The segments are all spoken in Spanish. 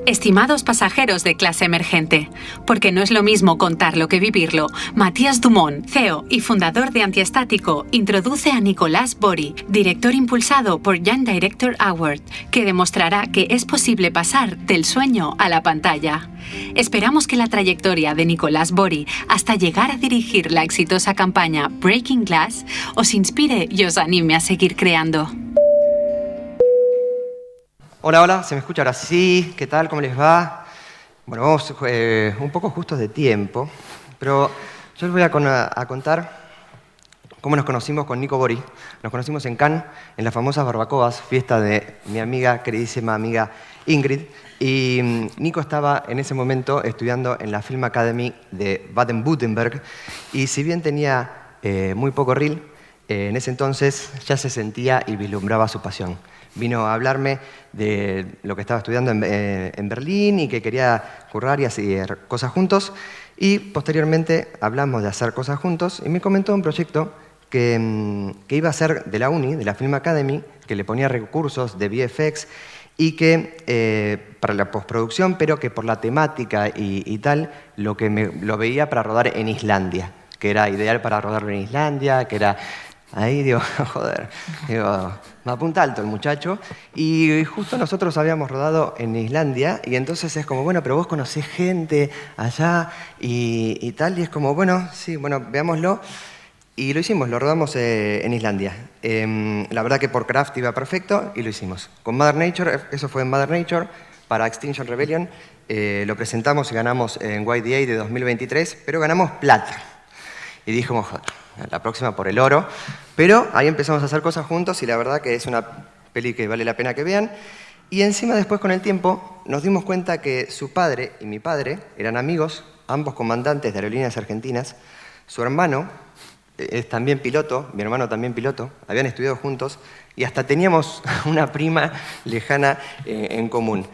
Estimados pasajeros de clase emergente, porque no es lo mismo contarlo que vivirlo, Matías Dumont, CEO y fundador de Antiestático, introduce a Nicolás Bori, director impulsado por Young Director Award, que demostrará que es posible pasar del sueño a la pantalla. Esperamos que la trayectoria de Nicolás Bori hasta llegar a dirigir la exitosa campaña Breaking Glass os inspire y os anime a seguir creando. Hola, hola, ¿se me escucha ahora? Sí, ¿qué tal? ¿Cómo les va? Bueno, vamos un poco justos de tiempo, pero yo les voy a contar cómo nos conocimos con Nico Bori. Nos conocimos en Cannes, en las famosas barbacoas, fiesta de mi amiga, queridísima amiga Ingrid. Y Nico estaba en ese momento estudiando en la Film Academy de Baden-Württemberg. Y si bien tenía muy poco reel, en ese entonces ya se sentía y vislumbraba su pasión. Vino a hablarme de lo que estaba estudiando en Berlín y que quería currar y hacer cosas juntos. Y posteriormente hablamos de hacer cosas juntos y me comentó un proyecto que iba a ser de la uni, de la Film Academy, que le ponía recursos de VFX y que para la postproducción, pero que por la temática y tal, lo veía para rodar en Islandia, que era ideal para rodarlo en Islandia, que era... Ahí digo, joder, digo, me apunta alto el muchacho. Y justo nosotros habíamos rodado en Islandia y entonces es como, bueno, pero vos conocés gente allá y tal. Y es como, bueno, sí, bueno, veámoslo. Y lo hicimos, lo rodamos en Islandia. La verdad que por craft iba perfecto y lo hicimos. Con Mother Nature, eso fue en Mother Nature, para Extinction Rebellion. Lo presentamos y ganamos en YDA de 2023, pero ganamos plata. Y dijimos, joder, la próxima por el oro. Pero ahí empezamos a hacer cosas juntos y la verdad que es una peli que vale la pena que vean. Y encima después con el tiempo nos dimos cuenta que su padre y mi padre eran amigos, ambos comandantes de aerolíneas argentinas. Su hermano es también piloto, mi hermano también piloto, habían estudiado juntos y hasta teníamos una prima lejana en común.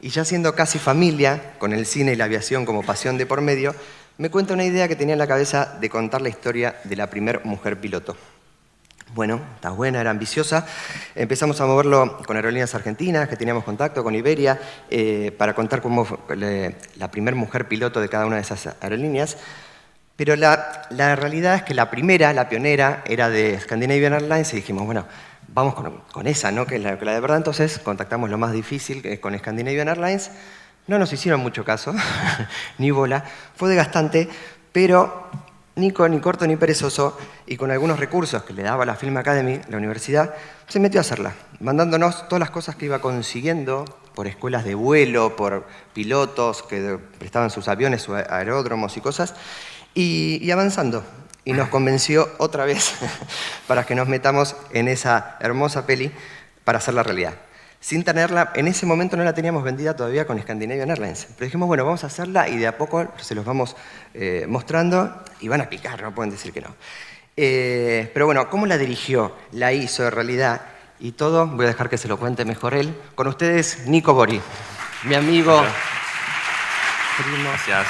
Y ya siendo casi familia, con el cine y la aviación como pasión de por medio, me cuenta una idea que tenía en la cabeza de contar la historia de la primer mujer piloto. Bueno, está buena, era ambiciosa. Empezamos a moverlo con aerolíneas argentinas, que teníamos contacto con Iberia, para contar cómo fue la primer mujer piloto de cada una de esas aerolíneas. Pero la realidad es que la primera, la pionera, era de Scandinavian Airlines y dijimos, bueno, vamos con esa, ¿no? Que es la de verdad. Entonces contactamos lo más difícil, que es con Scandinavian Airlines. No nos hicieron mucho caso, ni bola. Fue desgastante, pero Nico, ni corto ni perezoso, y con algunos recursos que le daba la Film Academy, la universidad, se metió a hacerla, mandándonos todas las cosas que iba consiguiendo por escuelas de vuelo, por pilotos que prestaban sus aviones, sus aeródromos y cosas, y avanzando. Y nos convenció otra vez para que nos metamos en esa hermosa peli para hacerla realidad. Sin tenerla, en ese momento no la teníamos vendida todavía con Scandinavian Airlines. Pero dijimos, bueno, vamos a hacerla y de a poco se los vamos mostrando y van a picar, no pueden decir que no. Pero bueno, ¿cómo la dirigió? La hizo de realidad y todo, voy a dejar que se lo cuente mejor él. Con ustedes, Nico Bori, mi amigo. Primo, gracias.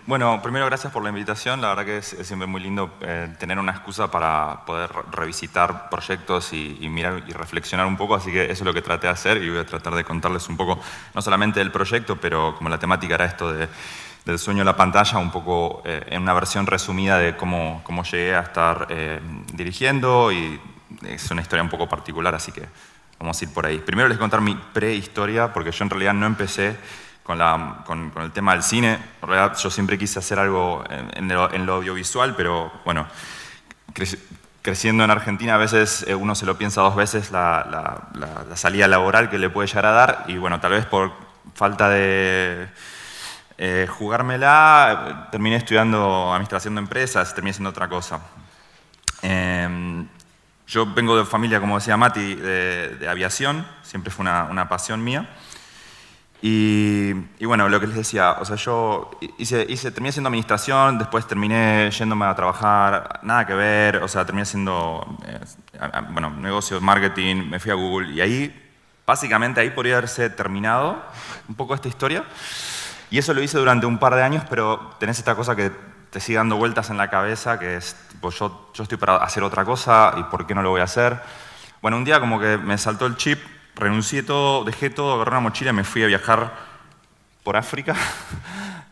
Bueno, primero gracias por la invitación. La verdad que es siempre muy lindo tener una excusa para poder revisitar proyectos y mirar y reflexionar un poco, así que eso es lo que traté de hacer y voy a tratar de contarles un poco, no solamente del proyecto, pero como la temática era esto del sueño a la pantalla, un poco en una versión resumida de cómo llegué a estar dirigiendo, y es una historia un poco particular, así que vamos a ir por ahí. Primero les voy a contar mi prehistoria, porque yo en realidad no empecé con el tema del cine. En realidad yo siempre quise hacer algo en lo audiovisual, pero bueno, creciendo en Argentina a veces uno se lo piensa dos veces la salida laboral que le puede llegar a dar, y bueno, tal vez por falta de jugármela, terminé estudiando administración de empresas, terminé haciendo otra cosa. Yo vengo de familia, como decía Mati, de aviación, siempre fue una pasión mía. Y bueno, lo que les decía, o sea, yo terminé haciendo administración, después terminé yéndome a trabajar, nada que ver, o sea, terminé haciendo, bueno, negocios, marketing, me fui a Google, y ahí, básicamente, ahí podría haberse terminado un poco esta historia. Y eso lo hice durante un par de años, pero tenés esta cosa que te sigue dando vueltas en la cabeza, que es, tipo, yo estoy para hacer otra cosa, ¿y por qué no lo voy a hacer? Bueno, un día como que me saltó el chip, renuncié todo, dejé todo, agarré una mochila y me fui a viajar por África.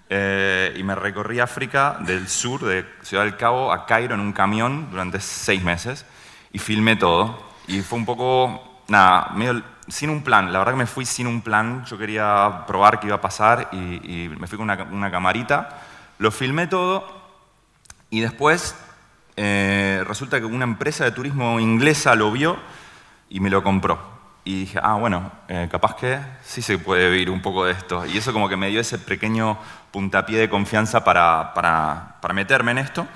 Y me recorrí África del sur, de Ciudad del Cabo a Cairo en un camión durante 6 meses y filmé todo. Y fue un poco, nada, medio sin un plan. La verdad que me fui sin un plan. Yo quería probar qué iba a pasar y me fui con una camarita. Lo filmé todo y después resulta que una empresa de turismo inglesa lo vio y me lo compró. Y dije, bueno, capaz que sí se puede vivir un poco de esto. Y eso como que me dio ese pequeño puntapié de confianza para meterme en esto.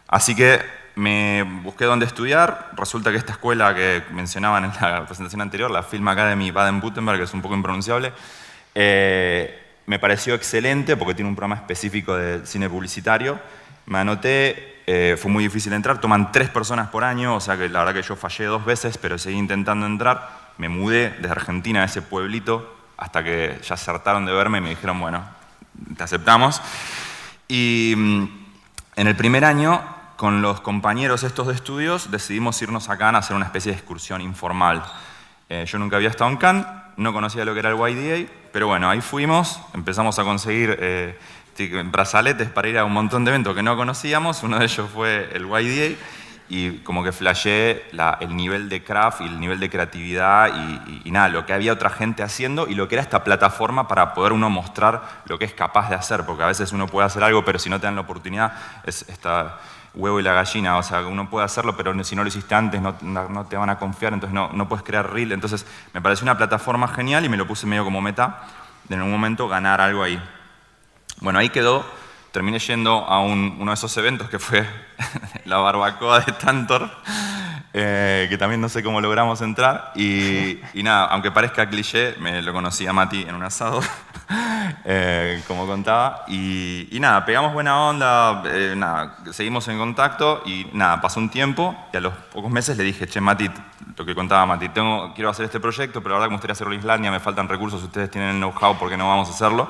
Así que me busqué dónde estudiar. Resulta que esta escuela que mencionaban en la presentación anterior, la Film Academy Baden-Württemberg, que es un poco impronunciable, me pareció excelente porque tiene un programa específico de cine publicitario. Me anoté, fue muy difícil entrar, toman 3 personas por año, o sea que la verdad que yo fallé 2 veces, pero seguí intentando entrar. Me mudé desde Argentina a ese pueblito hasta que ya acertaron de verme y me dijeron, bueno, te aceptamos. Y en el primer año, con los compañeros estos de estudios, decidimos irnos a Cannes a hacer una especie de excursión informal. Yo nunca había estado en Cannes, no conocía lo que era el YDA, pero bueno, ahí fuimos, empezamos a conseguir brazaletes para ir a un montón de eventos que no conocíamos. Uno de ellos fue el YDA. Y como que flasheé el nivel de craft y el nivel de creatividad y nada, lo que había otra gente haciendo y lo que era esta plataforma para poder uno mostrar lo que es capaz de hacer, porque a veces uno puede hacer algo, pero si no te dan la oportunidad, es esta huevo y la gallina, o sea, uno puede hacerlo, pero si no lo hiciste antes no te van a confiar, entonces no puedes crear reel. Entonces me pareció una plataforma genial y me lo puse medio como meta de en un momento ganar algo ahí. Bueno, ahí quedó. Terminé yendo a uno de esos eventos que fue la barbacoa de Tantor, que también no sé cómo logramos entrar. Y nada, aunque parezca cliché, me lo conocí a Mati en un asado, como contaba. Y nada, pegamos buena onda, nada, seguimos en contacto y nada, pasó un tiempo y a los pocos meses le dije, che, Mati, lo que contaba Mati, quiero hacer este proyecto, pero la verdad que me gustaría hacerlo en Islandia, me faltan recursos, ustedes tienen el know-how, ¿por qué no vamos a hacerlo?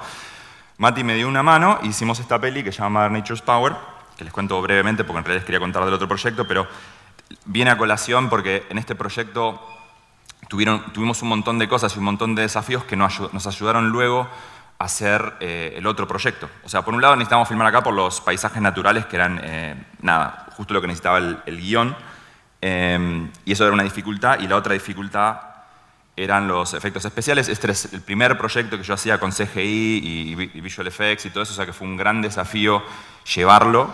Mati me dio una mano, hicimos esta peli que se llama Mother Nature's Power, que les cuento brevemente porque en realidad les quería contar del otro proyecto, pero viene a colación porque en este proyecto tuvimos un montón de cosas y un montón de desafíos que nos ayudaron luego a hacer el otro proyecto. O sea, por un lado necesitábamos filmar acá por los paisajes naturales que eran, nada, justo lo que necesitaba el guión, y eso era una dificultad, y la otra dificultad eran los efectos especiales. Este es el primer proyecto que yo hacía con CGI y Visual Effects y todo eso, o sea que fue un gran desafío llevarlo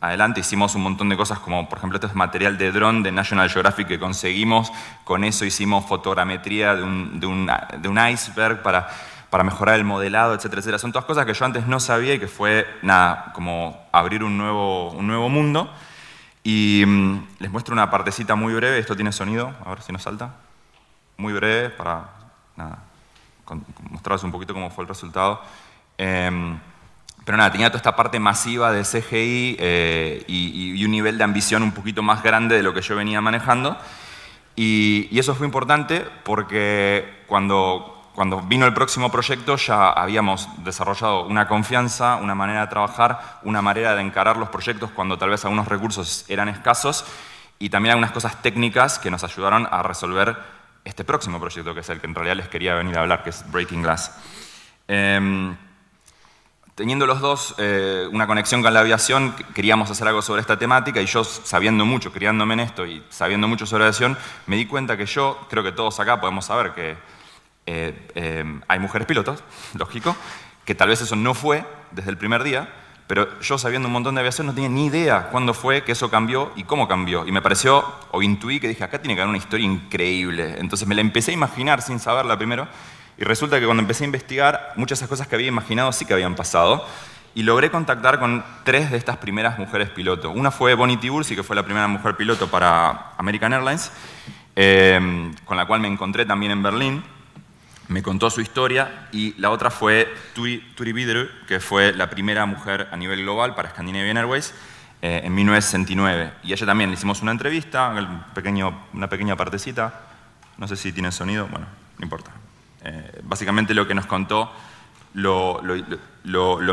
adelante. Hicimos un montón de cosas como, por ejemplo, este es material de dron de National Geographic que conseguimos. Con eso hicimos fotogrametría de un iceberg para mejorar el modelado, etcétera, etcétera. Son todas cosas que yo antes no sabía y que fue, nada, como abrir un nuevo mundo. Y les muestro una partecita muy breve. Esto tiene sonido, a ver si nos salta. Muy breve para mostrarles un poquito cómo fue el resultado. Pero nada, tenía toda esta parte masiva de CGI y un nivel de ambición un poquito más grande de lo que yo venía manejando. Y eso fue importante porque cuando vino el próximo proyecto ya habíamos desarrollado una confianza, una manera de trabajar, una manera de encarar los proyectos cuando tal vez algunos recursos eran escasos y también algunas cosas técnicas que nos ayudaron a resolver este próximo proyecto, que es el que en realidad les quería venir a hablar, que es Breaking Glass. Teniendo los dos una conexión con la aviación, queríamos hacer algo sobre esta temática y yo, sabiendo mucho, criándome en esto y sabiendo mucho sobre aviación, me di cuenta que creo que todos acá podemos saber que hay mujeres pilotos, lógico, que tal vez eso no fue desde el primer día, pero yo, sabiendo un montón de aviación, no tenía ni idea cuándo fue que eso cambió y cómo cambió. Y me pareció, o intuí que dije, acá tiene que haber una historia increíble. Entonces me la empecé a imaginar sin saberla primero. Y resulta que cuando empecé a investigar, muchas de esas cosas que había imaginado sí que habían pasado. Y logré contactar con 3 de estas primeras mujeres piloto. Una fue Bonnie Tibursi, que fue la primera mujer piloto para American Airlines, con la cual me encontré también en Berlín. Me contó su historia, y la otra fue Turi Biderud, que fue la primera mujer a nivel global para Scandinavian Airways en 1969. Y a ella también le hicimos una entrevista, una pequeña partecita. No sé si tiene sonido, bueno, no importa. Básicamente lo que nos contó lo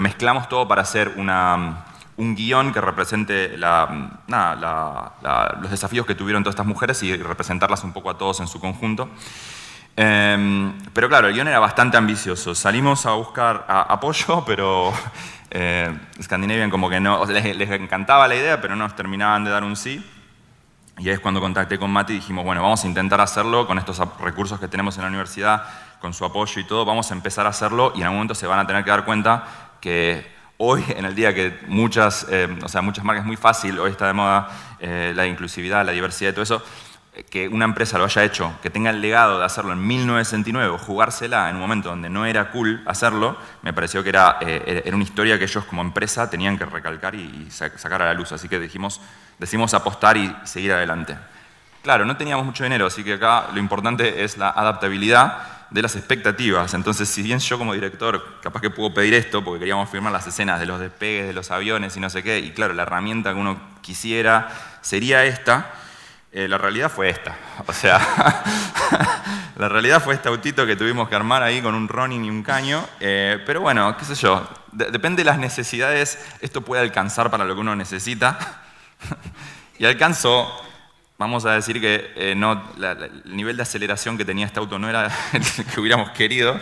mezclamos todo para hacer un guión que represente los desafíos que tuvieron todas estas mujeres y representarlas un poco a todos en su conjunto. Pero claro, el guión era bastante ambicioso. Salimos a buscar apoyo, pero Scandinavian como que no, o sea, les encantaba la idea, pero no nos terminaban de dar un sí. Y ahí es cuando contacté con Mati y dijimos, bueno, vamos a intentar hacerlo con estos recursos que tenemos en la universidad, con su apoyo y todo, vamos a empezar a hacerlo y en algún momento se van a tener que dar cuenta que hoy, en el día que muchas marcas es muy fácil, hoy está de moda la inclusividad, la diversidad y todo eso, que una empresa lo haya hecho, que tenga el legado de hacerlo en 1969 o jugársela en un momento donde no era cool hacerlo, me pareció que era una historia que ellos como empresa tenían que recalcar y sacar a la luz. Así que decidimos apostar y seguir adelante. Claro, no teníamos mucho dinero, así que acá lo importante es la adaptabilidad de las expectativas. Entonces, si bien yo como director capaz que puedo pedir esto, porque queríamos filmar las escenas de los despegues, de los aviones y no sé qué, y claro, la herramienta que uno quisiera sería esta, la realidad fue esta. O sea, la realidad fue este autito que tuvimos que armar ahí con un Ronin y un caño. Pero bueno, qué sé yo, depende de las necesidades, esto puede alcanzar para lo que uno necesita. Y alcanzó, vamos a decir que el nivel de aceleración que tenía este auto no era el que hubiéramos querido,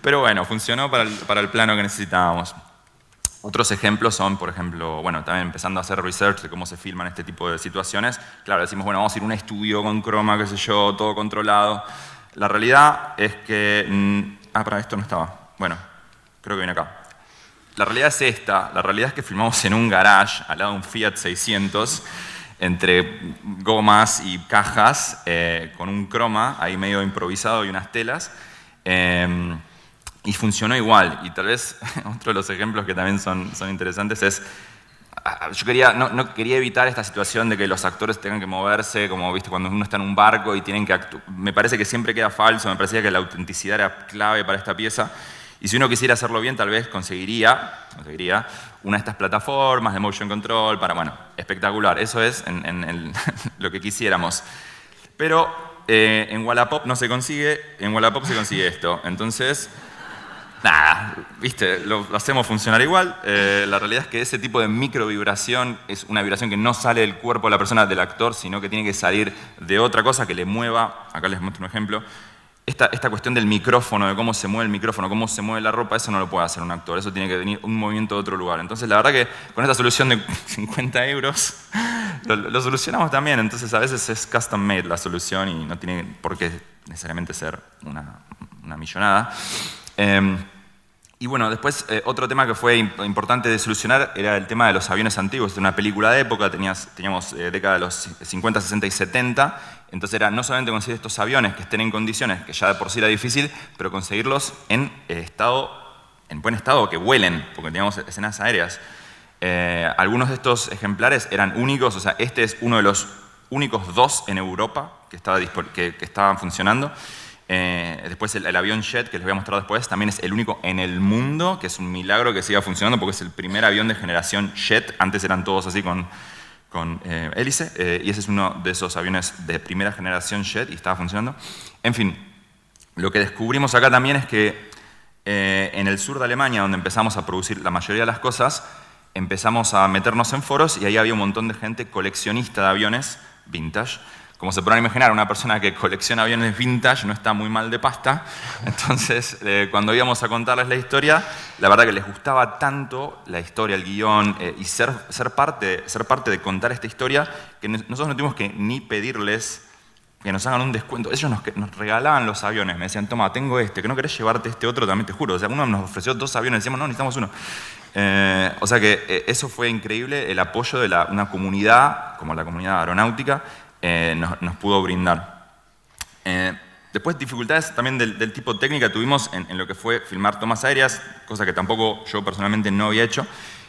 pero bueno, funcionó para el plano que necesitábamos. Otros ejemplos son, por ejemplo, bueno, también empezando a hacer research de cómo se filman este tipo de situaciones. Claro, decimos, bueno, vamos a ir a un estudio con croma, qué sé yo, todo controlado. La realidad es que... para esto no estaba. Bueno, creo que viene acá. La realidad es esta. La realidad es que filmamos en un garage, al lado de un Fiat 600, entre gomas y cajas, con un croma ahí medio improvisado y unas telas. Y funcionó igual. Y tal vez otro de los ejemplos que también son interesantes es, yo no quería evitar esta situación de que los actores tengan que moverse, como viste cuando uno está en un barco y tienen que actuar. Me parece que siempre queda falso, me parecía que la autenticidad era clave para esta pieza. Y si uno quisiera hacerlo bien, tal vez conseguiría una de estas plataformas de motion control para, bueno, espectacular. Eso es en lo que quisiéramos. Pero en Wallapop no se consigue, en Wallapop se consigue esto. Entonces... nada, viste, lo hacemos funcionar igual. La realidad es que ese tipo de microvibración es una vibración que no sale del cuerpo de la persona, del actor, sino que tiene que salir de otra cosa que le mueva. Acá les muestro un ejemplo. Esta cuestión del micrófono, de cómo se mueve el micrófono, cómo se mueve la ropa, eso no lo puede hacer un actor. Eso tiene que venir un movimiento de otro lugar. Entonces, la verdad que con esta solución de 50 euros lo solucionamos también. Entonces, a veces es custom made la solución y no tiene por qué necesariamente ser una millonada. Y bueno, después otro tema que fue importante de solucionar era el tema de los aviones antiguos. Era una película de época, teníamos década de los 50, 60 y 70. Entonces era no solamente conseguir estos aviones que estén en condiciones, que ya de por sí era difícil, pero conseguirlos en buen estado, que vuelen, porque teníamos escenas aéreas. Algunos de estos ejemplares eran únicos, o sea, este es uno de los únicos 2 en Europa que estaban funcionando. Después el avión Jet, que les voy a mostrar después, también es el único en el mundo, que es un milagro que siga funcionando porque es el primer avión de generación Jet. Antes eran todos así con hélice, y ese es uno de esos aviones de primera generación Jet y estaba funcionando. En fin, lo que descubrimos acá también es que en el sur de Alemania, donde empezamos a producir la mayoría de las cosas, empezamos a meternos en foros y ahí había un montón de gente coleccionista de aviones vintage. Como se podrán imaginar, una persona que colecciona aviones vintage no está muy mal de pasta. Entonces, cuando íbamos a contarles la historia, la verdad que les gustaba tanto la historia, el guión, y ser parte de contar esta historia, que nosotros no tuvimos que ni pedirles que nos hagan un descuento. Ellos nos regalaban los aviones. Me decían, toma, tengo este, que no querés llevarte este otro, también te juro. O sea, uno nos ofreció 2 aviones, decíamos, no, necesitamos uno. O sea que eso fue increíble, el apoyo de una comunidad, como la comunidad aeronáutica, nos pudo brindar. Después dificultades también del tipo técnica tuvimos en lo que fue filmar tomas aéreas, cosa que tampoco yo personalmente no había hecho,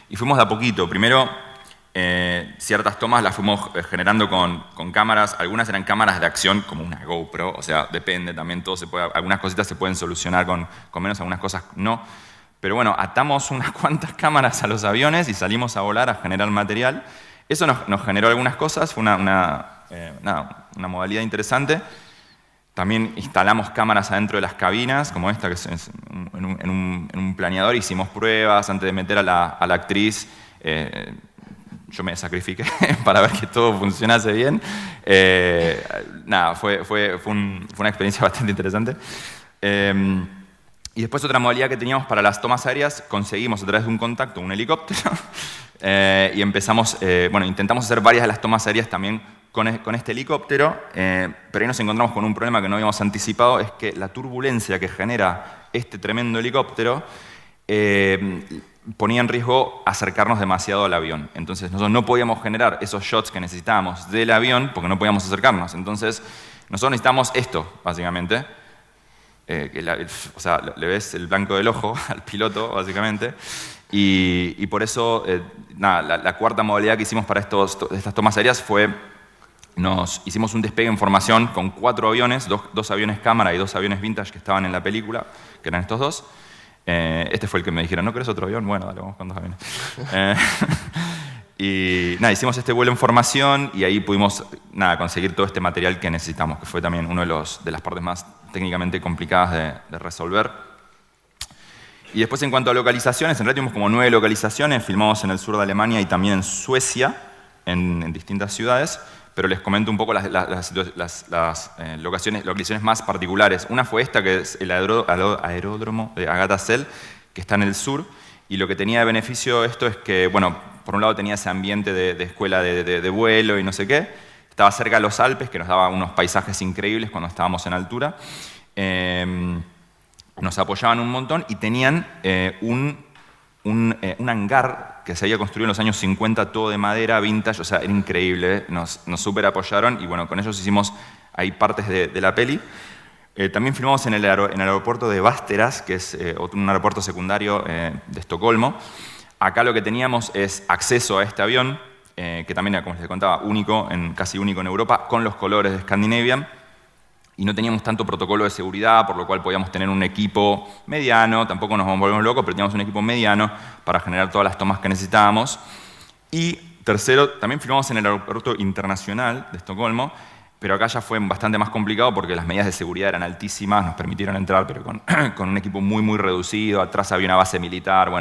y fuimos de a poquito. Primero, ciertas tomas las fuimos generando con cámaras, algunas eran cámaras de acción como una GoPro, o sea, depende también, algunas cositas se pueden solucionar con menos, algunas cosas no. Pero bueno, atamos unas cuantas cámaras a los aviones y salimos a volar a generar material. Eso nos generó algunas cosas, fue una modalidad interesante. También instalamos cámaras adentro de las cabinas, como esta, que es en un planeador. Hicimos pruebas antes de meter a la actriz. yo me sacrifiqué para ver que todo funcionase bien. Nada, fue una experiencia bastante interesante. Y después otra modalidad que teníamos para las tomas aéreas, conseguimos a través de un contacto un helicóptero y empezamos, intentamos hacer varias de las tomas aéreas también con este helicóptero, pero ahí nos encontramos con un problema que no habíamos anticipado, es que la turbulencia que genera este tremendo helicóptero ponía en riesgo acercarnos demasiado al avión. Entonces nosotros no podíamos generar esos shots que necesitábamos del avión porque no podíamos acercarnos. Entonces nosotros necesitamos esto, básicamente. Le ves el blanco del ojo al piloto, básicamente. Y por eso, la cuarta modalidad que hicimos para estas tomas aéreas fue, nos hicimos un despegue en formación con 4 aviones, dos aviones cámara y 2 aviones vintage que estaban en la película, que eran estos dos. Este fue el que me dijeron, ¿no querés otro avión? Bueno, dale, vamos con 2 aviones. Y hicimos este vuelo en formación y ahí pudimos conseguir todo este material que necesitamos, que fue también una de las partes más técnicamente complicadas de resolver. Y después, en cuanto a localizaciones, en realidad tuvimos como 9 localizaciones, filmamos en el sur de Alemania y también en Suecia, en distintas ciudades, pero les comento un poco las localizaciones más particulares. Una fue esta, que es el aeródromo de Agatasel, que está en el sur, y lo que tenía de beneficio esto es que, por un lado tenía ese ambiente de escuela de vuelo y no sé qué, estaba cerca de los Alpes, que nos daba unos paisajes increíbles cuando estábamos en altura, nos apoyaban un montón y tenían un hangar que se había construido en los años 50, todo de madera, vintage, o sea, era increíble, nos súper apoyaron y con ellos hicimos ahí partes de la peli. También filmamos en el aeropuerto de Västerås, que es un aeropuerto secundario de Estocolmo. Acá lo que teníamos es acceso a este avión, que también, como les contaba, casi único en Europa, con los colores de Scandinavian. Y no teníamos tanto protocolo de seguridad, por lo cual podíamos tener un equipo mediano, tampoco nos volvemos locos, pero teníamos un equipo mediano para generar todas las tomas que necesitábamos. Y tercero, también filmamos en el aeropuerto internacional de Estocolmo, pero acá ya fue bastante más complicado porque las medidas de seguridad eran altísimas, nos permitieron entrar, pero con un equipo muy, muy reducido, atrás había una base militar,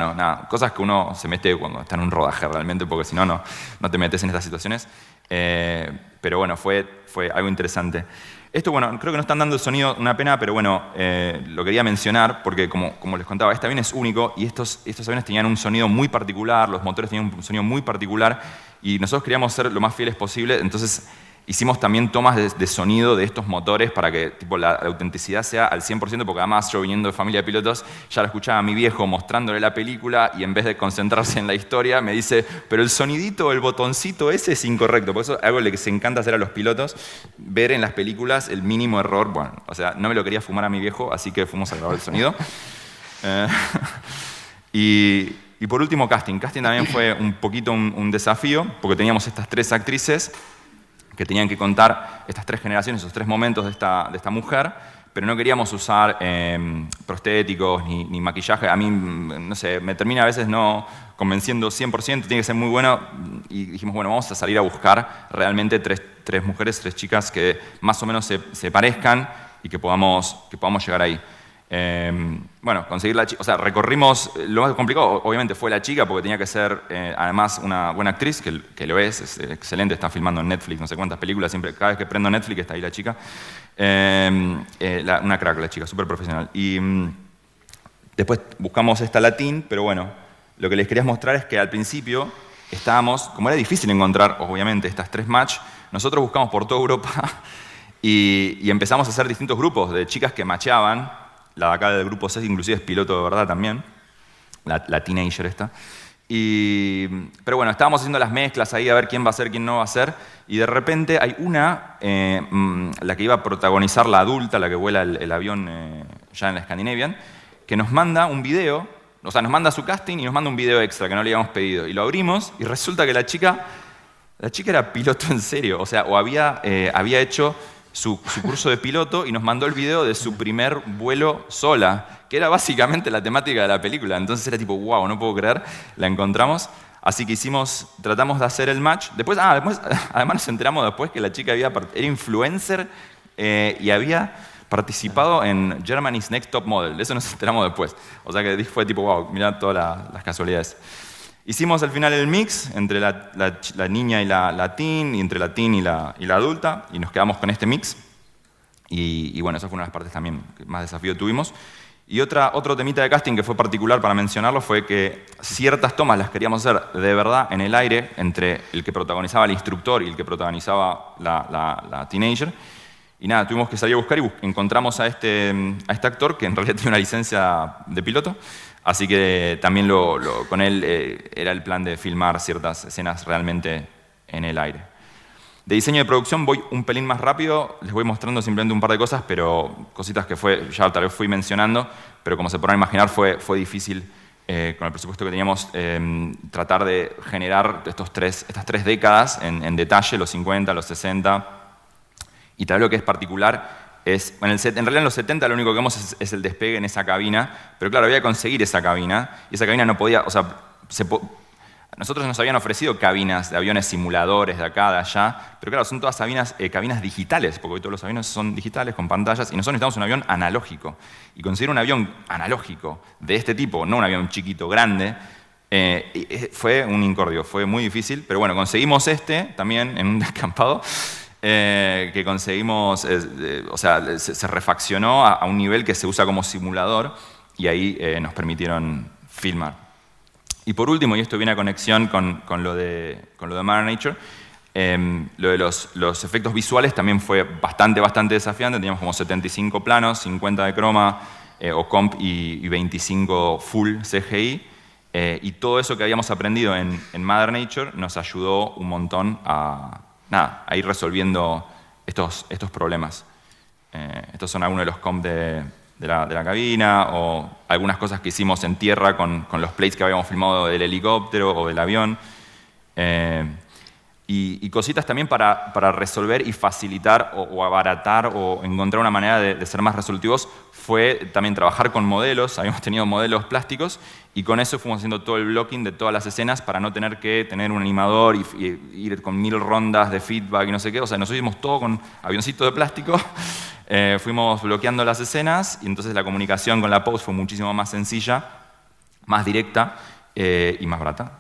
cosas que uno se mete cuando está en un rodaje realmente, porque si no, no te metes en estas situaciones. Pero fue algo interesante. Esto, creo que no están dando el sonido, una pena, pero lo quería mencionar porque, como les contaba, este avión es único y estos aviones tenían un sonido muy particular, los motores tenían un sonido muy particular y nosotros queríamos ser lo más fieles posible, entonces hicimos también tomas de sonido de estos motores para que la autenticidad sea al 100%, porque además yo, viniendo de familia de pilotos, ya lo escuchaba a mi viejo mostrándole la película y en vez de concentrarse en la historia me dice, pero el sonidito, el botoncito ese es incorrecto. Por eso es algo que les encanta hacer a los pilotos, ver en las películas el mínimo error. No me lo quería fumar a mi viejo, así que fuimos a grabar el sonido. Y por último, casting. Casting también fue un poquito un desafío, porque teníamos estas 3 actrices que tenían que contar estas 3 generaciones, esos 3 momentos de esta mujer, pero no queríamos usar prostéticos ni maquillaje. A mí, no sé, me termina a veces no convenciendo 100%, tiene que ser muy bueno, y dijimos, vamos a salir a buscar realmente 3 mujeres, 3 chicas que más o menos se parezcan y que podamos llegar ahí. Conseguir la chica, recorrimos, lo más complicado obviamente fue la chica porque tenía que ser además una buena actriz, que lo es excelente, está filmando en Netflix, no sé cuántas películas, siempre, cada vez que prendo Netflix está ahí la chica, una crack la chica, súper profesional. Y después buscamos esta latín, pero lo que les quería mostrar es que al principio estábamos, como era difícil encontrar obviamente estas 3 match, nosotros buscamos por toda Europa y empezamos a hacer distintos grupos de chicas que matchaban. La de acá del grupo C inclusive es piloto de verdad también, la teenager esta. Pero estábamos haciendo las mezclas ahí a ver quién va a ser, quién no va a ser, y de repente hay una, la que iba a protagonizar la adulta, la que vuela el avión ya en la Scandinavian, que nos manda un video, nos manda su casting y nos manda un video extra que no le habíamos pedido. Y lo abrimos y resulta que la chica era piloto en serio, o había hecho su curso de piloto y nos mandó el video de su primer vuelo sola, que era básicamente la temática de la película. Entonces era tipo, wow, no puedo creer, la encontramos. Así que tratamos de hacer el match. Después, además nos enteramos después que la chica era influencer y había participado en Germany's Next Top Model. De eso nos enteramos después. O sea que fue tipo, wow, mirá todas las casualidades. Hicimos al final el mix entre la niña y la teen, y entre la teen y la adulta, y nos quedamos con este mix. Y bueno, esa fue una de las partes también que más desafío tuvimos. Y otro temita de casting que fue particular para mencionarlo fue que ciertas tomas las queríamos hacer de verdad en el aire, entre el que protagonizaba el instructor y el que protagonizaba la teenager. Y nada, tuvimos que salir a buscar y encontramos a este actor que en realidad tiene una licencia de piloto. Así que también con él era el plan de filmar ciertas escenas realmente en el aire. De diseño de producción voy un pelín más rápido, les voy mostrando simplemente un par de cosas, pero cositas que ya tal vez fui mencionando, pero como se podrán imaginar fue difícil con el presupuesto que teníamos tratar de generar estas tres décadas en detalle, los 50, los 60, y tal vez lo que es particular es, en realidad en los 70 lo único que vemos es el despegue en esa cabina, pero claro, había que conseguir esa cabina, y esa cabina no podía, o sea, nosotros nos habían ofrecido cabinas de aviones simuladores de acá, de allá, pero claro, son todas cabinas digitales, porque hoy todos los aviones son digitales, con pantallas, y nosotros necesitamos un avión analógico. Y conseguir un avión analógico de este tipo, no un avión chiquito, grande, fue un incordio, fue muy difícil, pero bueno, conseguimos también en un descampado, que conseguimos, o sea, se refaccionó a un nivel que se usa como simulador, y ahí nos permitieron filmar. Y por último, y esto viene a conexión con lo de Mother Nature, lo de los efectos visuales también fue bastante desafiante. Teníamos como 75 planos, 50 de croma o comp y 25 full CGI. Y todo eso que habíamos aprendido en Mother Nature nos ayudó un montón a ir resolviendo estos problemas. Estos son algunos de los comp de la cabina, o algunas cosas que hicimos en tierra con los plates que habíamos filmado del helicóptero o del avión. Y cositas también para resolver y facilitar o abaratar o encontrar una manera de ser más resolutivos fue también trabajar con modelos. Habíamos tenido modelos plásticos y con eso fuimos haciendo todo el blocking de todas las escenas para no tener que tener un animador y ir con 1000 rondas de feedback y no sé qué. O sea, nosotros hicimos todo con avioncitos de plástico. Fuimos bloqueando las escenas y entonces la comunicación con la post fue muchísimo más sencilla, más directa y más barata.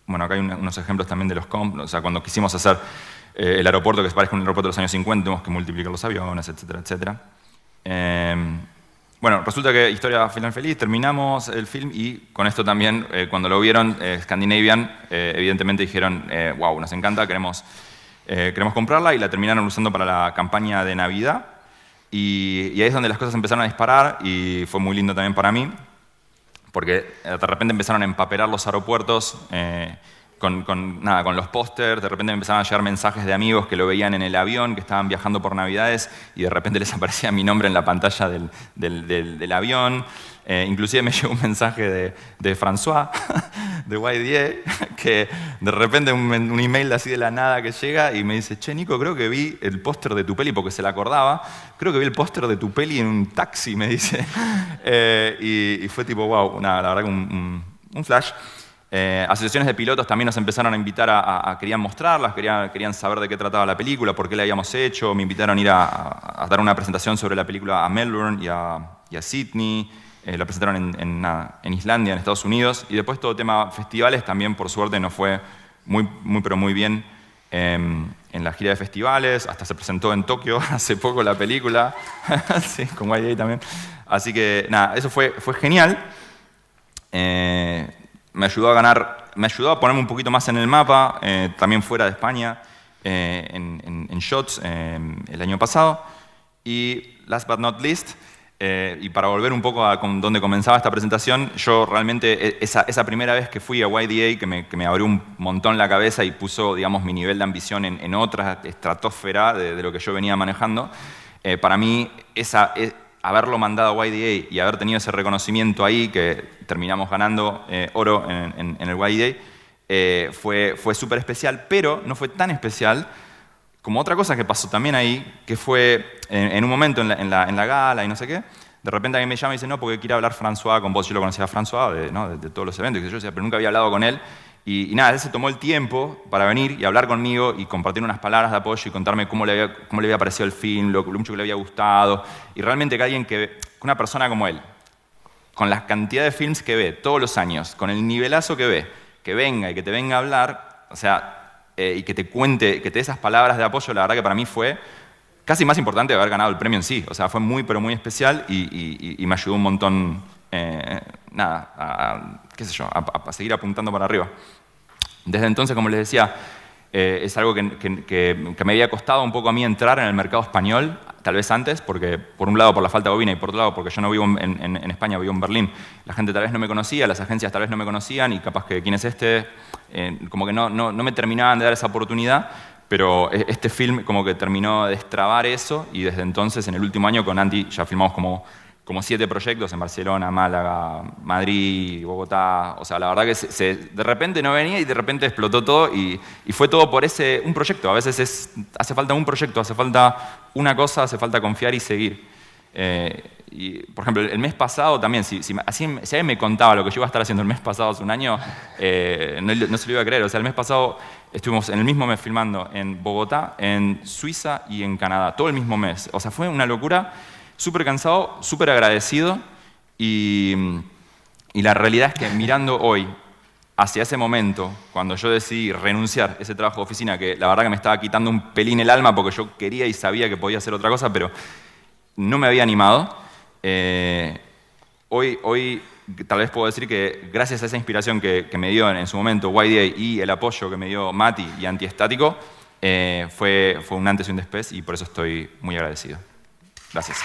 Bueno, acá hay unos ejemplos también de los comp. O sea, cuando quisimos hacer el aeropuerto que se parezca a un aeropuerto de los años 50, tuvimos que multiplicar los aviones, etcétera, etcétera. Bueno, resulta que historia final feliz, terminamos el film y con esto también, cuando lo vieron, Scandinavian, evidentemente dijeron, wow, nos encanta, queremos comprarla, y la terminaron usando para la campaña de Navidad. Y ahí es donde las cosas empezaron a disparar y fue muy lindo también para mí, porque de repente empezaron a empaperar los aeropuertos con los pósters. De repente me empezaron a llegar mensajes de amigos que lo veían en el avión, que estaban viajando por Navidades, y de repente les aparecía mi nombre en la pantalla del avión. Inclusive me llegó un mensaje de François, de YDA, que de repente un email así de la nada que llega y me dice: che, Nico, creo que vi el póster de tu peli, porque se la acordaba. Creo que vi el póster de tu peli en un taxi, me dice. Y fue tipo, wow, la verdad que un flash. Asociaciones de pilotos también nos empezaron a invitar querían mostrarlas, querían saber de qué trataba la película, por qué la habíamos hecho. Me invitaron a ir a dar una presentación sobre la película a Melbourne y a Sydney. La presentaron en Islandia, en Estados Unidos. Y después todo tema festivales también, por suerte, nos fue muy bien en la gira de festivales. Hasta se presentó en Tokio hace poco la película, sí, con YDA también. Así que nada, eso fue genial. Me ayudó a ponerme un poquito más en el mapa, también fuera de España, en shots el año pasado. Y last but not least, y para volver un poco a donde comenzaba esta presentación, yo realmente esa primera vez que fui a YDA, que me abrió un montón la cabeza y puso, digamos, mi nivel de ambición en otra estratosfera de lo que yo venía manejando, para mí haberlo mandado a YDA y haber tenido ese reconocimiento ahí, que terminamos ganando oro en el YDA, fue súper especial, pero no fue tan especial como otra cosa que pasó también ahí, que fue en un momento en la gala y no sé qué. De repente alguien me llama y dice: no, porque quiere hablar François con vos. Yo lo conocía a François de todos los eventos, yo decía, pero nunca había hablado con él. Y nada, él se tomó el tiempo para venir y hablar conmigo y compartir unas palabras de apoyo y contarme cómo le había parecido el film, lo mucho que le había gustado. Y realmente que una persona como él, con la cantidad de films que ve todos los años, con el nivelazo que ve, que venga y que te venga a hablar, o sea, y que te cuente, que te dé esas palabras de apoyo, la verdad que para mí fue casi más importante de haber ganado el premio en sí. O sea, fue muy, pero muy especial y me ayudó un montón, qué sé yo, a seguir apuntando para arriba. Desde entonces, como les decía, es algo que me había costado un poco a mí entrar en el mercado español, tal vez antes, porque por un lado por la falta de bobina y por otro lado porque yo no vivo en España, vivo en Berlín. La gente tal vez no me conocía, las agencias tal vez no me conocían y capaz que quién es como que no me terminaban de dar esa oportunidad, pero este film como que terminó de destrabar eso y desde entonces, en el último año con Andy, ya filmamos como 7 proyectos en Barcelona, Málaga, Madrid, Bogotá. O sea, la verdad que de repente no venía y de repente explotó todo y fue todo por un proyecto. A veces hace falta un proyecto, hace falta una cosa, hace falta confiar y seguir. Y, por ejemplo, el mes pasado también, si alguien me contaba lo que yo iba a estar haciendo el mes pasado hace un año, no se lo iba a creer. O sea, el mes pasado estuvimos en el mismo mes filmando en Bogotá, en Suiza y en Canadá, todo el mismo mes. O sea, fue una locura. Súper cansado, súper agradecido y la realidad es que mirando hoy hacia ese momento, cuando yo decidí renunciar a ese trabajo de oficina, que la verdad que me estaba quitando un pelín el alma porque yo quería y sabía que podía hacer otra cosa, pero no me había animado, hoy tal vez puedo decir que gracias a esa inspiración que me dio en su momento YDA y el apoyo que me dio Mati y Antiestático, fue un antes y un después y por eso estoy muy agradecido. Gracias.